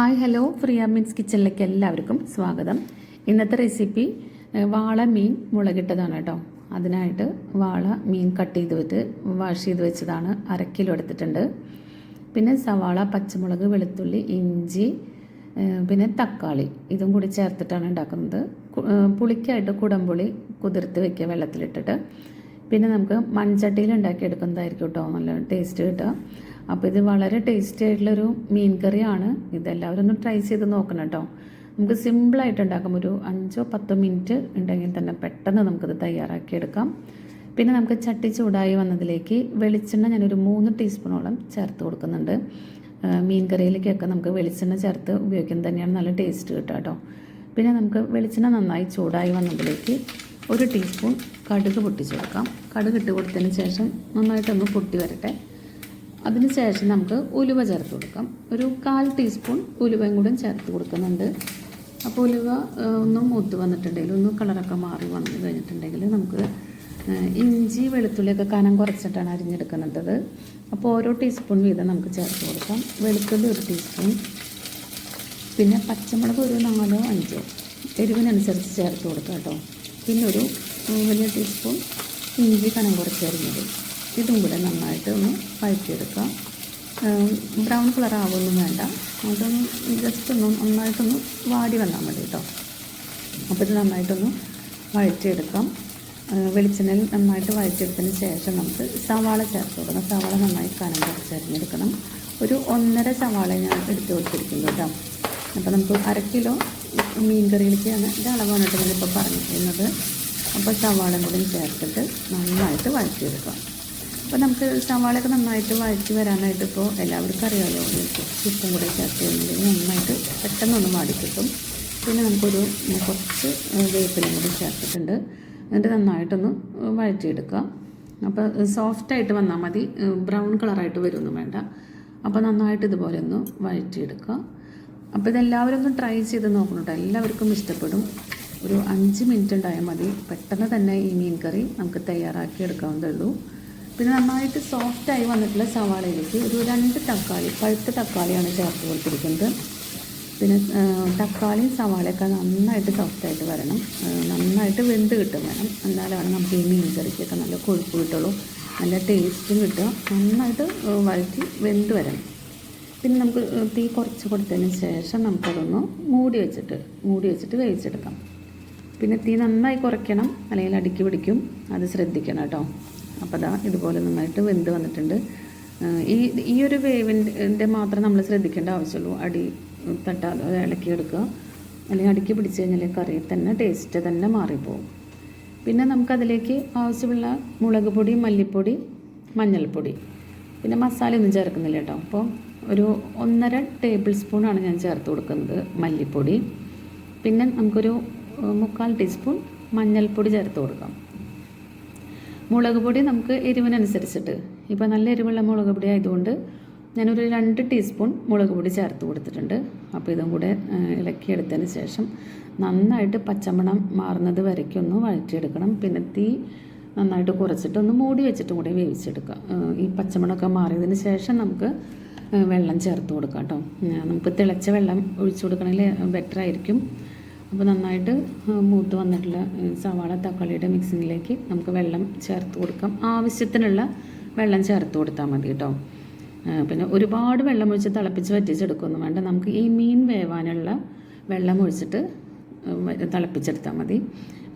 Hi hello ഫ്രിയ means കിച്ചണിലേക്ക് എല്ലാവർക്കും സ്വാഗതം. ഇന്നത്തെ റെസിപ്പി വാള മീൻ മുളകിട്ടതാണ് കേട്ടോ. അതിനായിട്ട് വാള മീൻ കട്ട് ചെയ്ത് വാഷ് ചെയ്ത് വെച്ചതാണ്. 1/2 കിലോ എടുത്തിട്ടുണ്ട്. പിന്നെ സവാള, പച്ചമുളക്, വെളുത്തുള്ളി, ഇഞ്ചി, പിന്നെ തക്കാളി ഇതും കൂടി ചേർത്തിട്ടാണ് ഉണ്ടാക്കുന്നത്. പുളിക്കായിട്ട് കുടംപുളി കുതിർത്ത് വെക്കുക വെള്ളത്തിലിട്ടിട്ട്. പിന്നെ നമുക്ക് മൺചട്ടിയിൽ ഉണ്ടാക്കിയെടുക്കുന്നതായിരിക്കും കേട്ടോ നല്ല ടേസ്റ്റ് കിട്ടുക. അപ്പോൾ ഇത് വളരെ ടേസ്റ്റി ആയിട്ടുള്ളൊരു മീൻ കറിയാണ്. ഇതെല്ലാവരും ഒന്ന് ട്രൈ ചെയ്ത് നോക്കണം കേട്ടോ. നമുക്ക് സിമ്പിളായിട്ട് ഉണ്ടാക്കാം. ഒരു 5-10 മിനിറ്റ് ഉണ്ടെങ്കിൽ തന്നെ പെട്ടെന്ന് നമുക്കിത് തയ്യാറാക്കിയെടുക്കാം. പിന്നെ നമുക്ക് ചട്ടി ചൂടായി വന്നതിലേക്ക് വെളിച്ചെണ്ണ ഞാനൊരു 3 ടീസ്പൂണോളം ചേർത്ത് കൊടുക്കുന്നുണ്ട്. മീൻ കറിയിലേക്കൊക്കെ നമുക്ക് വെളിച്ചെണ്ണ ചേർത്ത് ഉപയോഗിക്കുന്നത് തന്നെയാണ് നല്ല ടേസ്റ്റ് കിട്ടുക കേട്ടോ. പിന്നെ നമുക്ക് വെളിച്ചെണ്ണ നന്നായി ചൂടായി വന്നതിലേക്ക് 1 ടീസ്പൂൺ കടുക് പൊട്ടിച്ച് കൊടുക്കാം. കടുക് ഇട്ട് കൊടുത്തതിന് ശേഷം നന്നായിട്ടൊന്ന് പൊട്ടി വരട്ടെ. അതിന് ശേഷം നമുക്ക് ഉലുവ ചേർത്ത് കൊടുക്കാം. ഒരു 1/4 ടീസ്പൂൺ ഉലുവയും കൂടെ ചേർത്ത് കൊടുക്കുന്നുണ്ട്. അപ്പോൾ ഉലുവ ഒന്ന് മൂത്ത് വന്നിട്ടുണ്ടെങ്കിൽ, ഒന്ന് കളറൊക്കെ മാറി വന്നു കഴിഞ്ഞിട്ടുണ്ടെങ്കിൽ നമുക്ക് ഇഞ്ചി വെളുത്തുള്ളിയൊക്കെ കനം കുറച്ചിട്ടാണ് അരിഞ്ഞെടുക്കുന്നത്. അപ്പോൾ ഓരോ ടീസ്പൂൺ വീതം നമുക്ക് ചേർത്ത് കൊടുക്കാം. വെളുത്തുള്ളി 1 ടീസ്പൂൺ, പിന്നെ പച്ചമുളക് ഒരു 4-5 എരിവിനനുസരിച്ച് ചേർത്ത് കൊടുക്കാം കേട്ടോ. പിന്നെ ഒരു വലിയ ടീസ്പൂൺ ഇഞ്ചി കനം കുറച്ച് അരിഞ്ഞത്, ഇതും കൂടെ നന്നായിട്ട് ഒന്ന് വഴറ്റിയെടുക്കാം. ബ്രൗൺ കളർ ആവുമൊന്നും വേണ്ട, അതൊന്ന് ജസ്റ്റ് ഒന്ന് നന്നായിട്ടൊന്ന് വാടി വന്നാൽ മതി കേട്ടോ. അപ്പോൾ ഇത് നന്നായിട്ടൊന്ന് വഴറ്റിയെടുക്കാം. വെളിച്ചെണ്ണയിൽ നന്നായിട്ട് വഴറ്റിയെടുത്തതിന് ശേഷം നമുക്ക് സവാള ചേർത്ത് കൊടുക്കണം. സവാള നന്നായി കനം കുറച്ച് അരിഞ്ഞെടുക്കണം. ഒരു 1.5 സവാള ഞാൻ എടുത്ത് കൊടുത്തിരിക്കുന്നു കേട്ടോ. അപ്പോൾ നമുക്ക് 1/2 കിലോ മീൻ കറിയിലേക്കാണ് ഇത് അളവാണ് കേട്ടോ ഞാനിപ്പോൾ പറഞ്ഞിരിക്കുന്നത്. അപ്പോൾ സവാളയും കൂടി ചേർത്തിട്ട് നന്നായിട്ട് വഴറ്റിയെടുക്കാം. അപ്പോൾ നമുക്ക് സവാളയൊക്കെ നന്നായിട്ട് വഴറ്റി വരാനായിട്ട് ഇപ്പോൾ എല്ലാവർക്കും അറിയാമല്ലോ, ഉപ്പും കൂടെ ചേർത്ത് കഴിഞ്ഞിട്ടുണ്ടെങ്കിൽ നന്നായിട്ട് പെട്ടെന്നൊന്ന് വാടി കിട്ടും. പിന്നെ നമുക്കൊരു കുറച്ച് വേപ്പിലയും കൂടി ചേർത്തിട്ടുണ്ട്. എന്നിട്ട് നന്നായിട്ടൊന്ന് വഴറ്റിയെടുക്കുക. അപ്പോൾ സോഫ്റ്റായിട്ട് വന്നാൽ മതി, ബ്രൗൺ കളറായിട്ട് വരുമൊന്നും വേണ്ട. അപ്പോൾ നന്നായിട്ട് ഇതുപോലെ ഒന്ന് വഴറ്റിയെടുക്കുക. അപ്പോൾ ഇതെല്ലാവരും ഒന്ന് ട്രൈ ചെയ്ത് നോക്കണം കേട്ടോ. എല്ലാവർക്കും ഇഷ്ടപ്പെടും. ഒരു 5 മിനിറ്റ് ഉണ്ടായാൽ മതി, പെട്ടെന്ന് തന്നെ ഈ മീൻ കറി നമുക്ക് തയ്യാറാക്കി എടുക്കാവുന്നതേ ഉള്ളൂ. പിന്നെ നന്നായിട്ട് സോഫ്റ്റായി വന്നിട്ടുള്ള സവാളയിലേക്ക് ഒരു 2 തക്കാളി, പഴുത്ത തക്കാളിയാണ് ചേർത്ത് കൊടുത്തിരിക്കുന്നത്. പിന്നെ തക്കാളിയും സവാളയൊക്കെ നന്നായിട്ട് സോഫ്റ്റായിട്ട് വരണം, നന്നായിട്ട് വെന്ത് കിട്ടും വേണം. എന്നാലാണ് നമുക്ക് ഈ മീൻ കറിക്കൊക്കെ നല്ല കൊഴുപ്പ് കിട്ടുള്ളൂ, നല്ല ടേസ്റ്റും കിട്ടുക. നന്നായിട്ട് വഴറ്റി വെന്ത് വരണം. പിന്നെ നമുക്ക് തീ കുറച്ച് കൊടുത്തതിന് ശേഷം നമുക്കതൊന്ന് മൂടി വെച്ചിട്ട് വേവിച്ചെടുക്കാം. പിന്നെ തീ നന്നായി കുറയ്ക്കണം, അല്ലെങ്കിൽ അടുക്കി പിടിക്കും, അത് ശ്രദ്ധിക്കണം കേട്ടോ. അപ്പോൾ അതാ ഇതുപോലെ നന്നായിട്ട് വെന്ത് വന്നിട്ടുണ്ട്. ഈ ഒരു വേവിൻ്റെ മാത്രം നമ്മൾ ശ്രദ്ധിക്കേണ്ട ആവശ്യമുള്ളൂ. അടി തട്ടാതെ ഇളക്കിയെടുക്കുക, അല്ലെങ്കിൽ അടുക്കി പിടിച്ച് കഴിഞ്ഞാൽ കറിയിൽ തന്നെ ടേസ്റ്റ് തന്നെ മാറിപ്പോകും. പിന്നെ നമുക്കതിലേക്ക് ആവശ്യമുള്ള മുളക് പൊടി, മല്ലിപ്പൊടി, മഞ്ഞൾപ്പൊടി, പിന്നെ മസാലയൊന്നും ചേർക്കുന്നില്ല കേട്ടോ. അപ്പോൾ ഒരു 1.5 ടേബിൾ സ്പൂണാണ് ഞാൻ ചേർത്ത് കൊടുക്കുന്നത് മല്ലിപ്പൊടി. പിന്നെ നമുക്കൊരു 3/4 ടീസ്പൂൺ മഞ്ഞൾപ്പൊടി ചേർത്ത് കൊടുക്കാം. മുളക് പൊടി നമുക്ക് എരിവിനനുസരിച്ചിട്ട്, ഇപ്പോൾ നല്ല എരിവുള്ള മുളക് പൊടി ആയതുകൊണ്ട് ഞാനൊരു 2 ടീസ്പൂൺ മുളക് പൊടി ചേർത്ത് കൊടുത്തിട്ടുണ്ട്. അപ്പോൾ ഇതും കൂടെ ഇളക്കിയെടുത്തതിന് ശേഷം നന്നായിട്ട് പച്ചമണം മാറുന്നത് വരയ്ക്കും ഒന്ന് വഴറ്റിയെടുക്കണം. പിന്നെ തീ നന്നായിട്ട് കുറച്ചിട്ട് ഒന്ന് മൂടി വെച്ചിട്ടും കൂടി വേവിച്ചെടുക്കുക. ഈ പച്ചമണമൊക്കെ മാറിയതിന് ശേഷം നമുക്ക് വെള്ളം ചേർത്ത് കൊടുക്കാം കേട്ടോ. നമുക്ക് തിളച്ച വെള്ളം ഒഴിച്ചു കൊടുക്കണമെങ്കിൽ ബെറ്റർ ആയിരിക്കും. അപ്പോൾ നന്നായിട്ട് മൂത്ത് വന്നിട്ടുള്ള സവാള തക്കാളിയുടെ മിക്സിങ്ങിലേക്ക് നമുക്ക് വെള്ളം ചേർത്ത് കൊടുക്കാം. ആവശ്യത്തിനുള്ള വെള്ളം ചേർത്ത് കൊടുത്താൽ മതി കേട്ടോ. പിന്നെ ഒരുപാട് വെള്ളം ഒഴിച്ച് തിളപ്പിച്ച് വറ്റിച്ചെടുക്കുകയൊന്നും വേണ്ട. നമുക്ക് ഈ മീൻ വേവാനുള്ള വെള്ളം ഒഴിച്ചിട്ട് തിളപ്പിച്ചെടുത്താൽ മതി.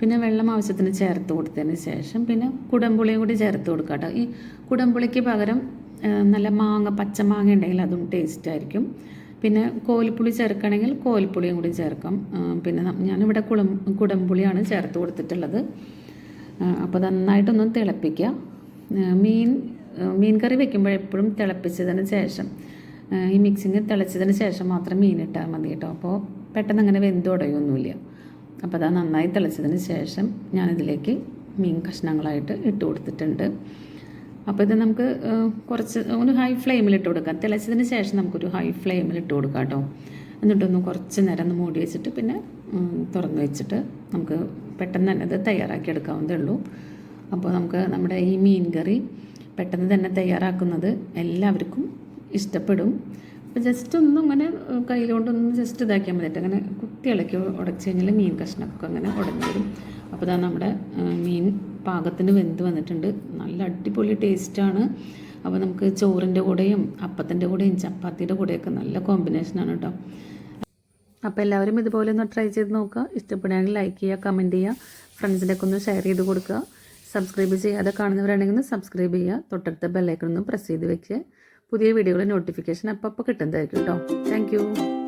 പിന്നെ വെള്ളം ആവശ്യത്തിന് ചേർത്ത് കൊടുത്തതിന് ശേഷം പിന്നെ കുടംപുളിയും കൂടി ചേർത്ത് കൊടുക്കാം കേട്ടോ. ഈ കുടംപുളിക്ക് പകരം നല്ല പച്ചമാങ്ങ ഉണ്ടെങ്കിൽ അതും ടേസ്റ്റ് ആയിരിക്കും. പിന്നെ കോൽപ്പുളി ചേർക്കുകയാണെങ്കിൽ കോൽപ്പുളിയും കൂടി ചേർക്കാം. പിന്നെ ഞാനിവിടെ കുടംപുളിയാണ് ചേർത്ത് കൊടുത്തിട്ടുള്ളത്. അപ്പോൾ നന്നായിട്ടൊന്ന് തിളപ്പിക്കുക. മീൻ കറി വെക്കുമ്പോൾ എപ്പോഴും തിളപ്പിച്ചതിന് ശേഷം, ഈ മിക്സിങ് തിളച്ചതിന് ശേഷം മാത്രം മീൻ ഇട്ടാൽ മതി കേട്ടോ. അപ്പോൾ പെട്ടെന്ന് അങ്ങനെ വെന്ത് ഉടയൊന്നുമില്ല. അപ്പോൾ അത് നന്നായി തിളച്ചതിന് ശേഷം ഞാനിതിലേക്ക് മീൻ കഷ്ണങ്ങളായിട്ട് ഇട്ട് കൊടുത്തിട്ടുണ്ട്. അപ്പോൾ ഇത് നമുക്ക് കുറച്ച് ഒരു ഹൈ ഫ്ലെയിമിൽ ഇട്ട് കൊടുക്കാം. തിളച്ചതിന് ശേഷം നമുക്കൊരു ഹൈ ഫ്ലെയിമിൽ ഇട്ട് കൊടുക്കാം കേട്ടോ. എന്നിട്ടൊന്ന് കുറച്ച് നേരം ഒന്ന് മൂടി വെച്ചിട്ട് പിന്നെ തുറന്ന് വെച്ചിട്ട് നമുക്ക് പെട്ടെന്ന് തന്നെ ഇത് തയ്യാറാക്കി എടുക്കാവുന്നതേ ഉള്ളൂ. അപ്പോൾ നമുക്ക് നമ്മുടെ ഈ മീൻ കറി പെട്ടെന്ന് തന്നെ തയ്യാറാക്കുന്നത് എല്ലാവർക്കും ഇഷ്ടപ്പെടും. അപ്പോൾ ജസ്റ്റ് ഒന്നും ഇങ്ങനെ കയ്യിലോണ്ടൊന്നും ജസ്റ്റ് ഇതാക്കിയാൽ മതി. അങ്ങനെ കുത്തി ഇളക്കി ഉടച്ച് കഴിഞ്ഞാൽ മീൻ കഷ്ണമൊക്കെ അങ്ങനെ ഉടഞ്ഞു വരും. അപ്പോൾ ഇതാ നമ്മുടെ മീൻ പാകത്തിന് വെന്ത് വന്നിട്ടുണ്ട്. നല്ല അടിപൊളി ടേസ്റ്റാണ്. അപ്പോൾ നമുക്ക് ചോറിൻ്റെ കൂടെയും അപ്പത്തിൻ്റെ കൂടെയും ചപ്പാത്തിയുടെ കൂടെയൊക്കെ നല്ല കോമ്പിനേഷനാണ് കേട്ടോ. അപ്പോൾ എല്ലാവരും ഇതുപോലെ ഒന്ന് ട്രൈ ചെയ്ത് നോക്കുക. ഇഷ്ടപ്പെടുകയാണെങ്കിൽ ലൈക്ക് ചെയ്യുക, കമൻറ്റ് ചെയ്യുക, ഫ്രണ്ട്സിൻ്റെ ഒക്കെ ഒന്ന് ഷെയർ ചെയ്ത് കൊടുക്കുക. സബ്സ്ക്രൈബ് ചെയ്യാതെ കാണുന്നവരാണെങ്കിൽ ഒന്ന് സബ്സ്ക്രൈബ് ചെയ്യുക. തൊട്ടടുത്ത ബെല്ലൈക്കൺ ഒന്ന് പ്രസ് ചെയ്ത് വെക്കുക. പുതിയ വീഡിയോയുടെ നോട്ടിഫിക്കേഷൻ അപ്പോൾ കിട്ടുന്നതായിരിക്കും കേട്ടോ. താങ്ക്